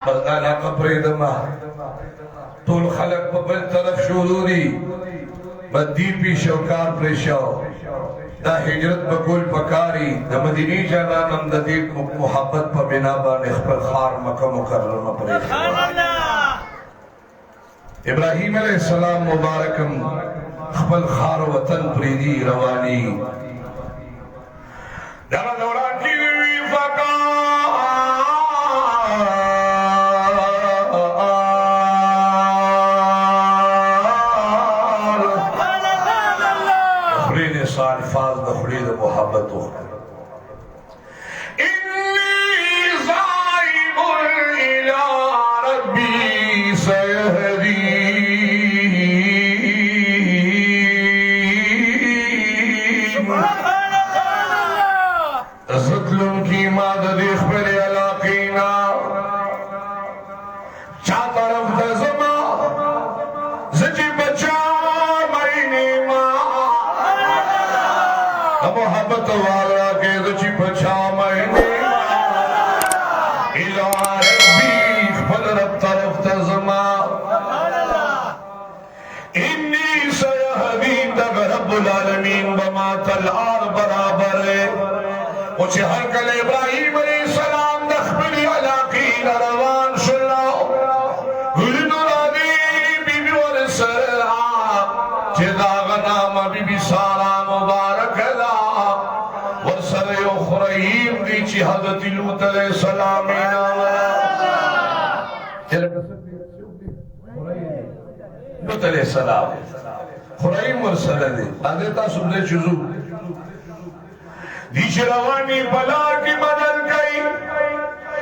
انا قبري دما طول خلق ببل طرف شوروري بدی پیشو کار پریشو دا ہجرت بکول پکاری دا مدینی جانانم دا دی محبت پا بنا باندې خپل خار مکہ مکرمہ پریشو ابراہیم علیہ السلام مبارکم خپل خار وطن پریدی روانی دا دوران کی وی فقا الفاظ دخلید محبت انی ذاہب الى ربی سیہدین ظلم کی مادد اخبر علاقینا چا طرف دزما زجی بچا محبت والا کے دچی پچھا مہنے الہ ربی خبر رب طرف تزما انی سیہدین تک رب العالمین بما تلعار برابر ہے مجھے ہر کل ابراہیم علیہ السلام دخبری علاقین روان شلو گلن رادی بی بی ورسرہ چیدہ غنام بی بی سارا مبارک خرائیم دی چی حضرت لوت علیہ السلام لوت علیہ السلام خرائیم ورسلہ دی آدھتا سمدے چیزو دی چی روانی بلا کی مدد گئی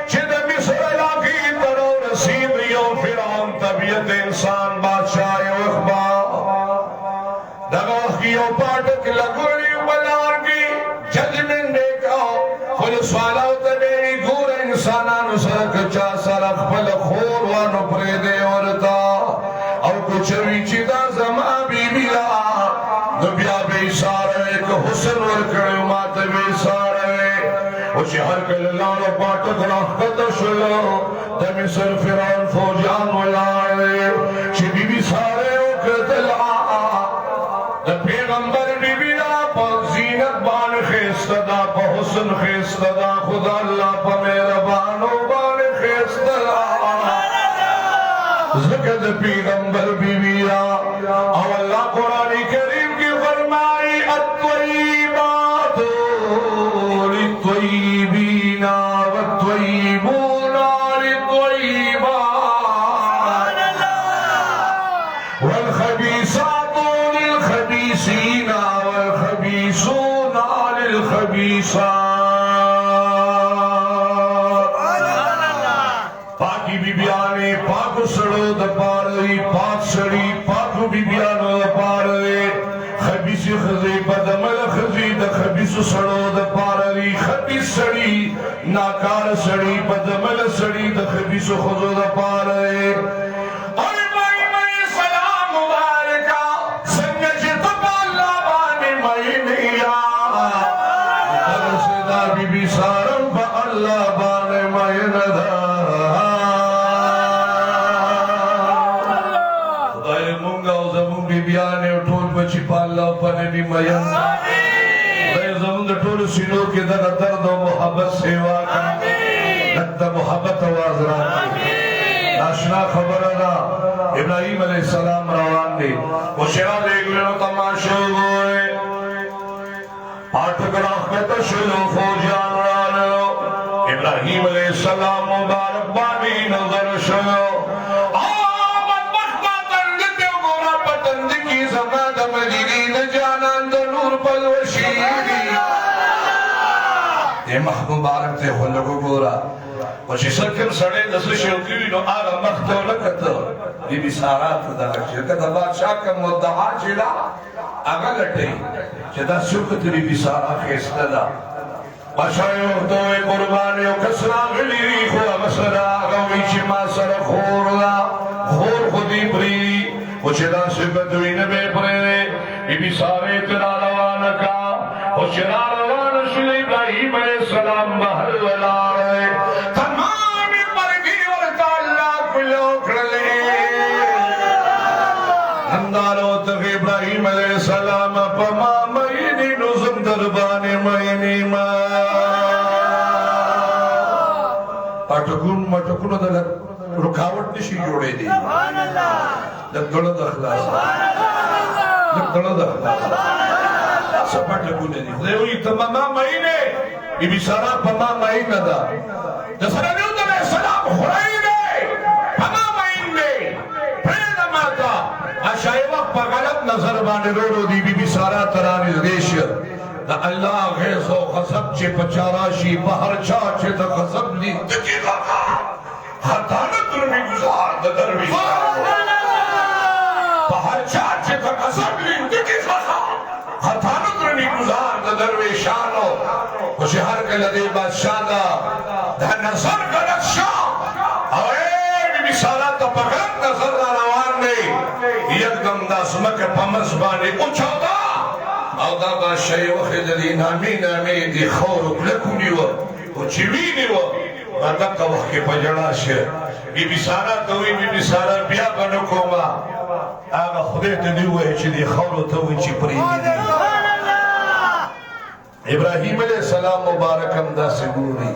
چی دا مصر علاقی ترو رسید یو فرعون طبیعت انسان بادشاہ یو اخبار دغوخ کی یو پاٹک لگوری بلا کی ججمنٹ خود سوالاو تا میری گور انسانانو سرک چا سرک پل خور وانو پریدے ورطا او کچھوی چی دا زمان بی بیا نبیا بی سارے ایک حسن ورکڑی مات بی سارے وچی ہر کل لانو پاٹک رخت شلو دا مصر فرعون فوجان ولائے چی بی بی سارے اکرت العا دا پیغمبر بی بیا پا زینت بان خیستدا پا حسن خیستدا خدا اللہ پا میرا بانو بان خیستدا زکد پیغمبر بی بیا او اللہ قرآن کریم کی فرمائی الطیبات للطیبین والطیبون للطیبات والخبیثات للخبیثین والخبیثون للخبیثات پاکی بی بیانے پاک سڑو دپار رہی پاک سڑی پاکو بی بیانو دپار رہی خبیث خزی بدمل خزی دا خبیث سڑو دپار رہی خبیث سڑی ناکار سڑی بدمل سڑی دا خبیث خزو دپار رہی بی بی سارم با اللہ بانے مین دا خدای مونگا و زمون بی بیانے و ٹول بچی پا اللہ پا نبی مین خدای زمون دا ٹول سینو کے در درد و محبت سیوا کا نکتا محبت آواز رہا ناشنا خبر دا ابراہیم علیہ السلام روان دے وہ شیعہ دیکھ لینو تماشو گوئے آٹھ گراخت شلو فوجان رانو ابراہیم علیہ السلام مبارک بانی نظر شلو آمد بختا تندتے گورا پتند کی زمان دا مجیدین جانان دا نور پلوشیدی یہ محبوب مبارک تے خلقو گورا وشی سکر سڑے دس شوکیوی نو آغا مختو لکتو بی بی سارات دا شرکت بادشاہ کا مدعا چلا آگا لٹی چدا سکت بی بی سارا خیستا دا بادشاہی وقتوی قربانی و کسرا غلی ریخو مسرا آگاوی چی ما سر خور دا خور خودی پری و چدا سکتوی نبی پری بی بی سارے ترا روانکا و چرا روان شل ابراہیم علیہ السلام بحر ولارے تمام پرگی اور همدارو تغ ابراہیم علیہ السلام پما مینی نظم دربان مینی ما اٹکون مٹکون دلر رکاوٹ نشی جوڑے دی لگ دلد اخلاص لگ دلد اخلاص سپٹ لگون دی خدای ہوئی تماما مہینے بی بی سارا پما مہینہ دا جسر علیہ السلام خرائنے پما مہینے پھر نماتا اشائی وقت پا غلط نظر بانے رو دی بی بی سارا ترانی زدیش دا اللہ غیظ و خصب چے پچاراشی بہر چاچے دا خصب لی دکی غاقا حتانت رمی گزار دا درویش بہر چاچے دا خصب لی دکی غاقا حتانت رمی گزار دا درویشانو خوشی ہر کے لدے بادشاہ دا نظر کا رکشا اوے بی بی سارا تا پغلط نظر دا روان نے یک دم دا سمک پمس بانے اچھا دا او دا بادشاہی وخید دی نامی نامی دی خور اکلکونی و چیوینی و مدکا وقت پجڑا شر بی بی سارا توی بی بی سارا بیا بنکو ما آگا خودت دیوئے چی دی خور توی چی پریدی دی ابراہیم علیہ السلام مبارکم دا سگوری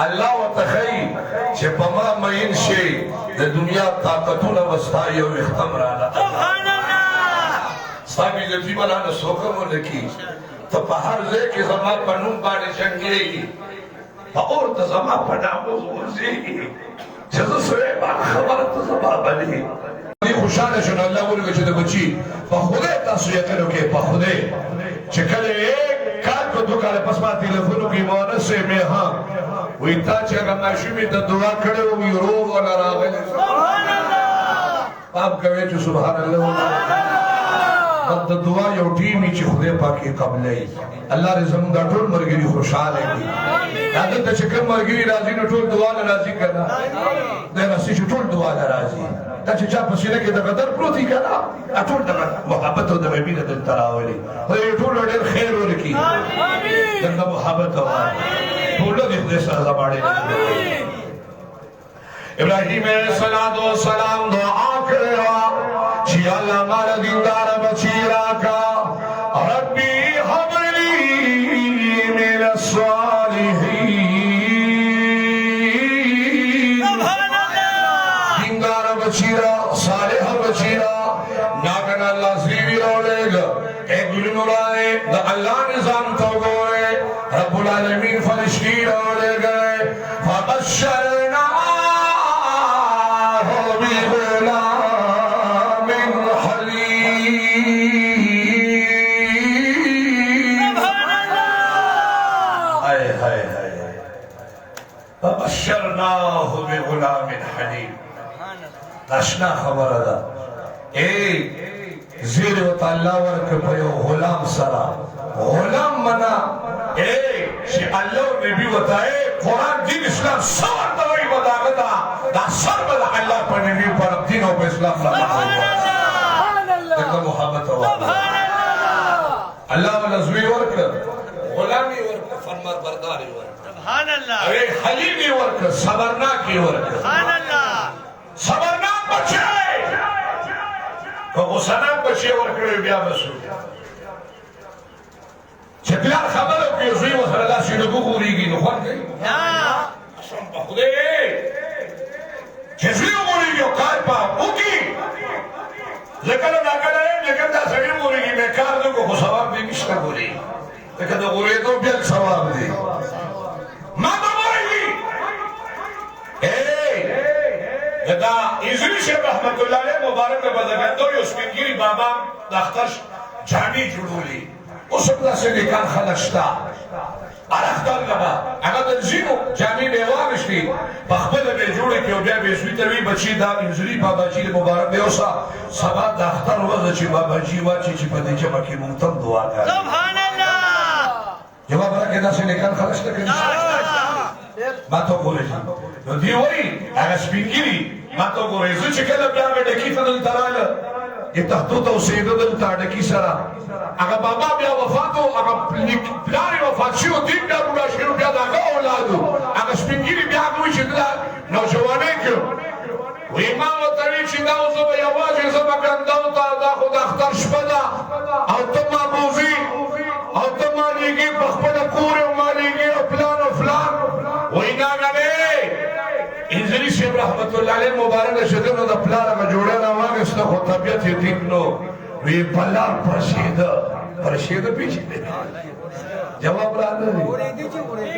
اللہ و تخیی چی پما مین شی دا دنیا طاقتون وستائی و اختم رانا صاحبی جتی ملانا سوکم و لکی تا پہر زے کی زمان پنون بانے جنگے گی پا اور تا زمان پناموز ورزے گی چیزا سوئے بان خبر تا زمان بلی خوشانے شن اللہ بولے چی دا بچی پا خودے تاسویہ کرو کے پا خودے چکلے ایک کار کو دو کارے پس ما تیلیفونو کی مونس سے میں ہاں وی تا چاگا ناشمی تا دعا کڑے ہوئی روغ والا راغلے سبحان اللہ آپ کہوے چو سبحان اللہ دا دعا یو ٹیمی چی خدای پاکی قبلے اللہ رزم دا ٹول مرگری خوشحال ہے کی یادت دا چکر مرگری رازی نو ٹول دعا لرازی کرنا دا رسی چو ٹول دعا لرازی دا چی چا پسینے کے دا قدر پروتی کرنا ٹول دا محبت و دا مبین دل تراولی خدای ٹول لڑیر خیر ہو لکی دا محبت و ٹول دا خدای سرزا باڑے ابراہیم علیہ السلام دعا کرے چی اللہ مارا دیندار بچیرا کا ربی حبلی من الصالحین دیندار بچیرا صالح بچیرا ناکن اللہ زیوی رو لے گا ایک دل نورائے دا اللہ نظام تو گوئے رب العالمین فرشتی رو لے گئے فبشرنا فبشرناه بغلام حلیم ناشنا خبر دا اے زیر و تعالیٰ ورک پیو غلام سرا غلام منا اے شی اللہ نبی وطائے قرآن دین اسلام سوار دوئی بداغتا دا سر بدا اللہ پر نبی پر دین و اسلام دیکھتا محبت ہوا اللہ والا زوی ورک غلامی ورک فرمت برداری ورک اے حلیمی ورک صبرناکی ورک صبرناک بچے کہ غصناک بچے ورکڑے بیا بسو چکلار خبر ہو کہ زوی وصل اللہ سینگو غوری گی نخوان گئی اشم پا خودے چیزوی غوری گی وقار پا اوکی لیکن ناکل ہے لیکن دا سوی غوری گی میں کار دو کو ثواب دی مشکل غوری لیکن دا غوری دو بیل ثواب دی ماں دا غوری گی دا ایزوی شیب رحمت اللہ علیہ مبارک بدگندو یسمنگیری بابا دخترش جانی جڑولی اس اپنا سے نکان خلشتا ارختر لبا اگر دنزیمو جامی بیوانشتی بخبل بے جوڑے کیو بیا بیسوی تروی بچی دا انزوری بابا جی مبارک بیوسا سبا دختر وزا چی بابا جی واچی چی پدی جمع کی منتم دعا کر سبحان اللہ جواب رکھے دا سے نکان خلشتا کنی ما تو گوله جی دی وی اگه سپینگیری ما تو گوله زو چه کده بیاگه دکی فدل تراله یہ تحتو تو سیدو دل تا دکی سرا اگه بابا بیا وفاتو اگه پلاری وفات شیو دیم بیا رولا شیرو بیا دا اگه اولادو اگه سپینگیری بیاگه وی چه دلا نوجوانه که و ایمان و تنی چی داو زبا یواجه زبا کنداو تا دا خود اختر شپدا او ته محبوبي او ته مالېږي په خپله کور یې مالېږي او فلان او فلان وایي ناګنې انځري صاحب رحمت الله علیه مبارکه شده نو د پلار هغه جوړه راواخېسته خو طبیعت یې ټیک نو وی پلار پرشېده پېژنې جواب راغلی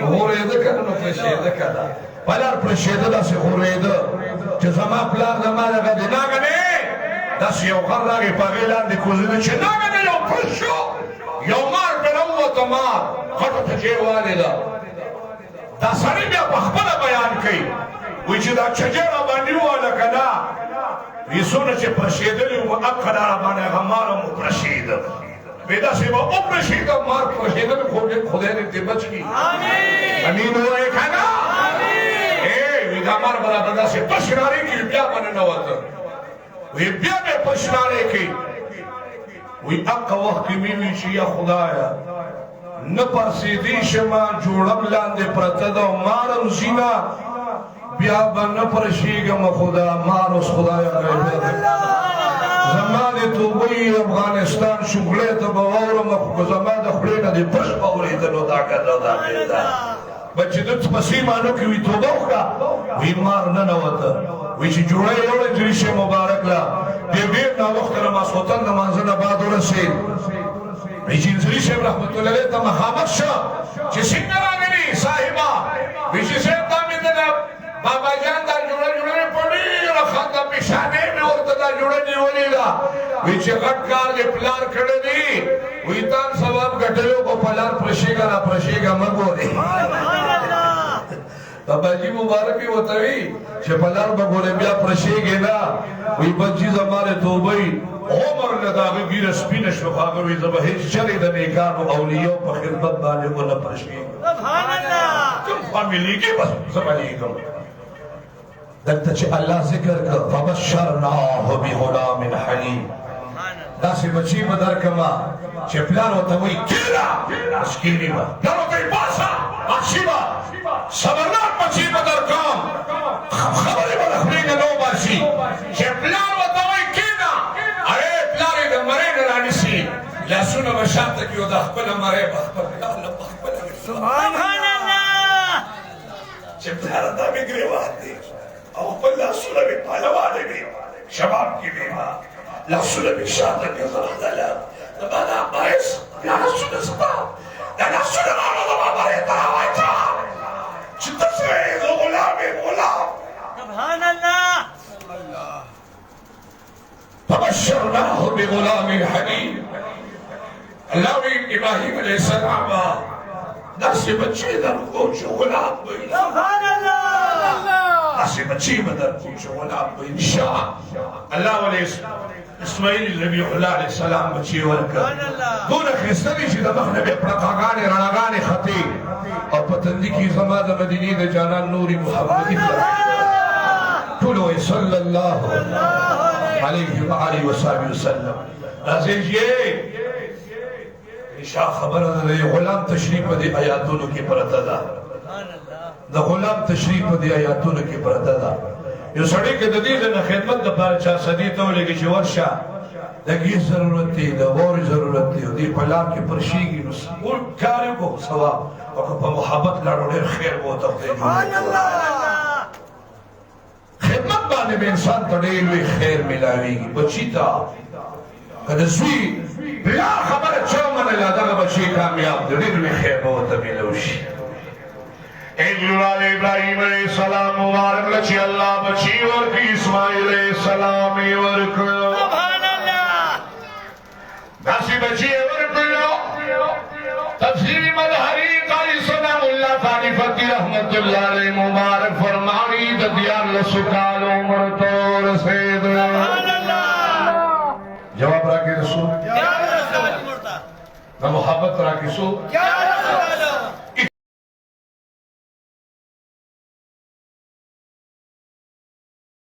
غورېده که نه نو پرشېده که نه پلار پرشېده داسې غورېده چې زما پلار زما دغه دی ناګنې داسې یو غر راغی په هغې لاندې کوزېده چې ناګنې یو پرش شو یو مار پرې راووته مار خټو ته چې یې والېده دا سړی بیا په خپله بیان کوي وی چې دا چجه را باندې وواله که نه وی څونه چې پرشېدلي وو هغه راباندې هغه مار هم وپرشېده وی داسې به وپرشېده مار پرشېدلي خدای دې ترې بچ کړي امین ووایې که نه وی دا مار به راته داسې پشنارې کړي بیا به ننوته وی بیا به پشنارې کړي وی هغه وخت کې مې وي چې یا خدایه نه پاسېدی شمه جوړم لاندې پرته ده او مارم ځینه بیا به نه پرشېږم خدا مار اوس خدایه زما د توبې افغانستان شغلې ته به واورم خو زما د خولې نه دې پش به اورېدلو دا کده دا بېده بچې ده په سیمانو کې وي توبه وکړه وی مار ننوته وی چې جوړه یې وړه جریشه مبارک له دې ډېر ناوخته له ماسخوتن د مانځه نه بعد ورسېد وی چې انځري صاحب رحمت الله علیه ته مخامخ شه چې څنګه راغلي صاحبه وی چې صاحب دا مې د بابا جان دا جوړه په ډېره خنده پیشانۍ مې ورته دا جوړه نیولې ده وی چې غټ کار دې پلار کړی دی وی تان ثواب ګټلو خو پلار پرشېږه راپرشېږه مه ګورې بابا جی مبارک یې ورته وي چې پلار به ګورې بیا پرشېږې نه وی بچي زما د توبې عمر نه د هغه ږیره سپینه شوه خو هغه وی زه به هېڅ چرې د نیکانو اولیاو په خدمت باندې ونه پرشېږم کوم خوا مې لیږي بس زه به لیږم دلته چې الله ذکر کړ فبشرناه بغلام حلیم داسې بچي به درکړمه چې پلار ورته وایي کېږده بس کېږي به پلار ورته وایي باسه بخشي به صبرناک بچي به درکړم خبرې به د خولې نه نه وباسي چې پلار ورته وایي کېږده ارې پلار یې د مرۍ نه رانیسي لاسونه به شاته کړي او د خپله مرۍ به خپل پلار له په خپله سبحان الله چې پلاره دا مې ګرېوان دی او خپل لاسونه مې پهلوانې وي شباب کې وي ما لاسونه مې شاته کړه زړه زما دا باعث دا لاسونه زما دا لاسونه راوړه زما مرۍ ته راواچوه چې ته څه یې زه غلام یم غلام سبحان الله فبشرناه بغلام حلیم الله وی ابراهیم علیه السلام داسې بچی درکړو چې غلام وي سبحان الله داسې بچی به درکړو چې غلام وي انشاء الله ولې اسماعیل ذبیح الله علیه السلام بچی ورکړ دونه ښایسته دي چې د مخ نه بې پړقاګانې رڼاګانې ختې او په تندي کې زما د مدینې د جانان نوري محمدي ټول وایي صلی الله علیه وآله وصحبه وسلم راځئ چې شاه خبره ده د غلام تشریف په دې آیاتونو کې پرته ده د غلام تشریف په دې آیاتونو کې پرته ده یو سړی که د دې نه خدمت دپاره چا سدي ته ولېږي چې ورشه د ګیس ضرورت دی د واورې ضرورت دی او دې په لار کې پرشېږي نو ټول کار یې وکړو ثواب او که په محبت لاړو ډېر خیر به ورته خدای جوړ خدمت باندې به انسان ته ډېر لوی خیر میلاویږي بچي ته که د زوی پلار خبره چا ومنله دغه بچی کامیاب دی ډېر لوی خیر به ورته میلاو شي ابراهیم علیه السلام مبارک له چې الله بچي ورکړي اسماعیل علیه السلام یې ورکړ داسې بچي یې ورکړلو تفسیر مظهري قاري ثناء الله ثاني فقیر رحمت الله علیه مبارک فرمایي د 14 کال عمر ته ورسېد جواب راکړي رسول د محبت راکړي څوک